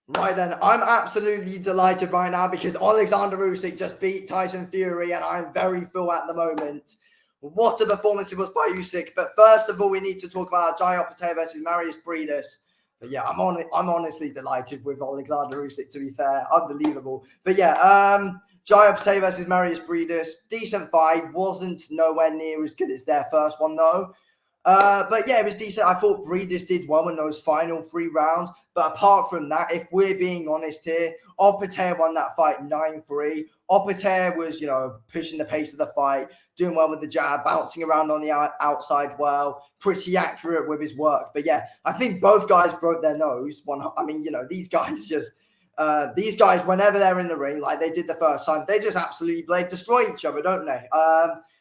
Right then, I'm absolutely delighted right now because Alexander Usyk just beat Tyson Fury, and I'm very full at the moment. What a performance it was by Usyk! But first of all, we need to talk about Jai Opetaia versus Mairis Briedis. But yeah, I'm honestly delighted with Alexander Usyk. To be fair, unbelievable. But yeah, Jai Opetaia versus Mairis Briedis, decent fight. Wasn't nowhere near as good as their first one though. But yeah, it was decent. I thought Briedis did well in those final 3 rounds. But apart from that, if we're being honest here, Opetaia won that fight 9-3. Opetaia was, pushing the pace of the fight, doing well with the jab, bouncing around on the outside well, pretty accurate with his work. But yeah, I think both guys broke their nose. These guys just... these guys, whenever they're in the ring, like they did the first time, they just absolutely destroy each other, don't they?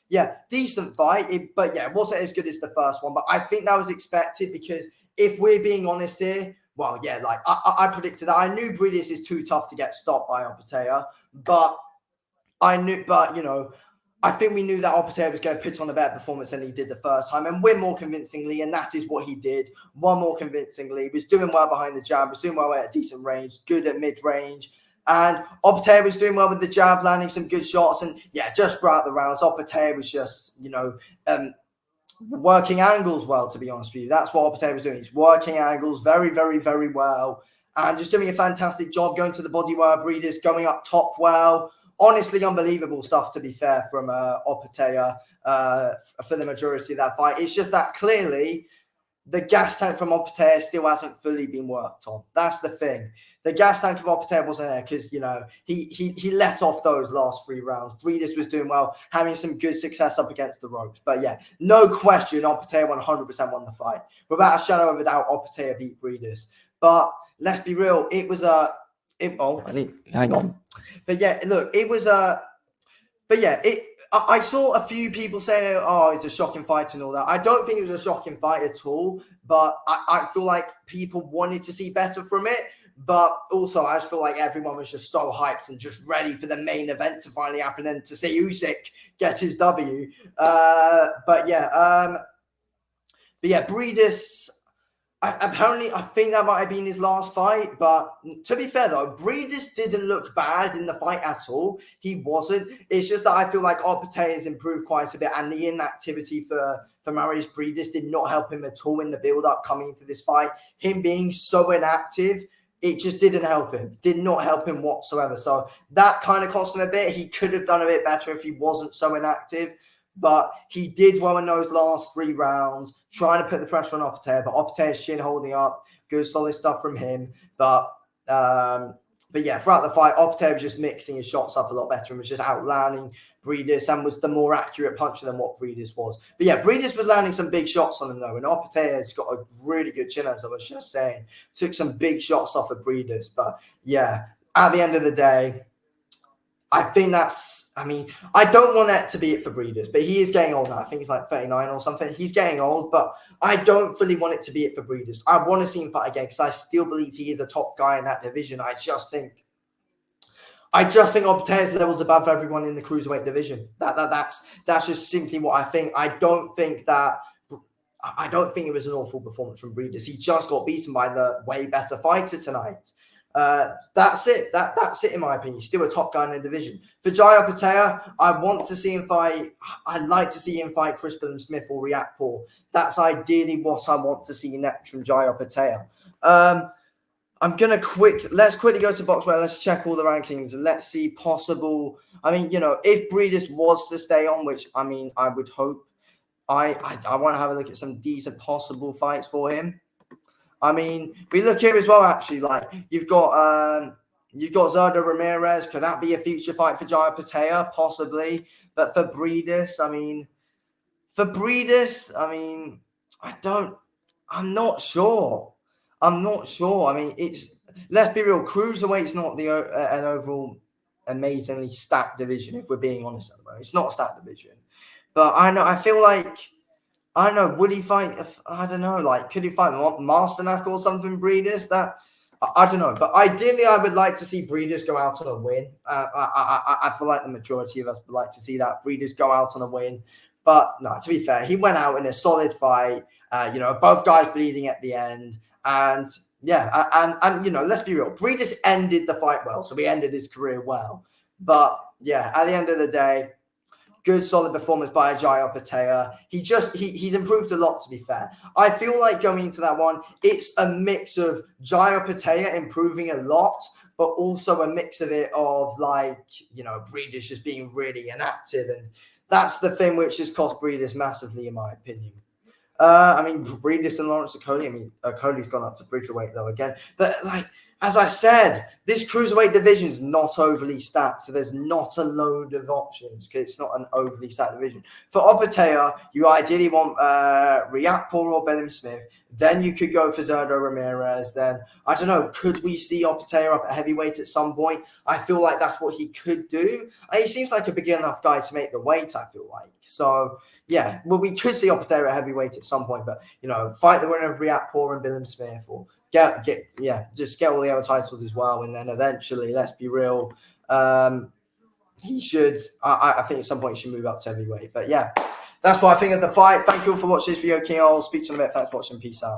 Yeah, decent fight, but yeah, it wasn't as good as the first one. But I think that was expected because if we're being honest here, well, yeah, like I predicted that. I knew Briedis is too tough to get stopped by Opetaia, but I think we knew that Opetaia was going to put on a better performance than he did the first time and win more convincingly, and that is what he did. Won more convincingly, was doing well behind the jab, was doing well at a decent range, good at mid-range. And Opetaia was doing well with the jab, landing some good shots. And yeah, just throughout the rounds, Opetaia was just, working angles well, to be honest with you. That's what Opetaia was doing. He's working angles very, very, very well. And just doing a fantastic job going to the body well. Briedis going up top well. Honestly, unbelievable stuff, to be fair, from Opetaia for the majority of that fight. It's just that clearly the gas tank from Opetaia still hasn't fully been worked on. That's the thing. The gas tank of Opetaia wasn't there because, he let off those last 3 rounds. Briedis was doing well, having some good success up against the ropes. But yeah, no question, Opetaia 100% won the fight. Without a shadow of a doubt, Opetaia beat Briedis. But let's be real, it was hang on. But yeah, look, it was I saw a few people saying, oh, it's a shocking fight and all that. I don't think it was a shocking fight at all, but I feel like people wanted to see better from it. But also, I just feel like everyone was just so hyped and just ready for the main event to finally happen and to see Usyk get his W. But yeah, Briedis... Apparently, I think that might have been his last fight. But to be fair, though, Briedis didn't look bad in the fight at all. He wasn't. It's just that I feel like Opetaia has improved quite a bit. And the inactivity for Mairis Briedis did not help him at all in the build-up coming into this fight. Him being so inactive, it just didn't help him. Did not help him whatsoever. So that kind of cost him a bit. He could have done a bit better if he wasn't so inactive. But he did well in those last 3 rounds, trying to put the pressure on Opetaia. But Opetaia's shin holding up, good solid stuff from him. But yeah, throughout the fight, Opetaia was just mixing his shots up a lot better and was just outlanding Briedis and was the more accurate puncher than what Briedis was. But yeah, Briedis was landing some big shots on him though, and Opetaia's got a really good chin, as I was just saying. Took some big shots off of Briedis. But yeah, at the end of the day, I think I don't want that to be it for Briedis, but he is getting old now. I think he's like 39 or something. He's getting old, but I don't fully want it to be it for Briedis. I want to see him fight again because I still believe he is a top guy in that division. I just think Opetaia's levels above everyone in the cruiserweight division. That's just simply what I think. I don't think it was an awful performance from Briedis. He just got beaten by the way better fighter tonight. That's it. That's it in my opinion. He's still a top guy in the division. For Jai Opetaia, I want to see him fight. I'd like to see him fight Chris Smith or Riakporhe. That's ideally what I want to see next from Jai Opetaia. Let's quickly go to BoxRec. Let's check all the rankings and let's see possible. If Briedis was to stay on, which I would hope. I want to have a look at some decent possible fights for him. We look here as well, actually, like you've got Zurdo Ramirez. Could that be a future fight for Jai Opetaia? Possibly. But for Briedis, I'm not sure. Let's be real. Cruiserweight's not an overall amazingly stacked division, if we're being honest at the moment. It's not a stacked division. But would he fight? I don't know. Like, could he fight Masternak or something, Briedis? I don't know. But ideally, I would like to see Briedis go out on a win. I feel like the majority of us would like to see that Briedis go out on a win. But no, to be fair, he went out in a solid fight. Both guys bleeding at the end. And, yeah, and you know, let's be real. Briedis ended the fight well, so he ended his career well. But yeah, at the end of the day, good solid performance by Jai Opetaia. He's improved a lot, to be fair. I feel like going into that one, it's a mix of Jai Opetaia improving a lot, but also a mix of it of like, you know, Briedis just being really inactive. And that's the thing which has cost Briedis massively, in my opinion. I mean, Briedis and Lawrence Okoli. I mean, Okoli's gone up to bridgerweight though again. But like, as I said, this cruiserweight division is not overly stacked, so there's not a load of options because it's not an overly stacked division. For Opetaia, you ideally want Riakporhe or Bellim Smith. Then you could go for Zerdo Ramirez. Then, I don't know, could we see Opetaia up at heavyweight at some point? I feel like that's what he could do. He seems like a big enough guy to make the weight, I feel like. So, yeah, well, we could see Opetaia at heavyweight at some point, but, you know, fight the winner of Riakporhe and Bellim Smith, or just get all the other titles as well. And then eventually, let's be real, he should, I think at some point he should move up to heavyweight. But yeah, that's what I think of the fight. Thank you all for watching this video, King. I'll speak to you in a bit. Thanks for watching. Peace out.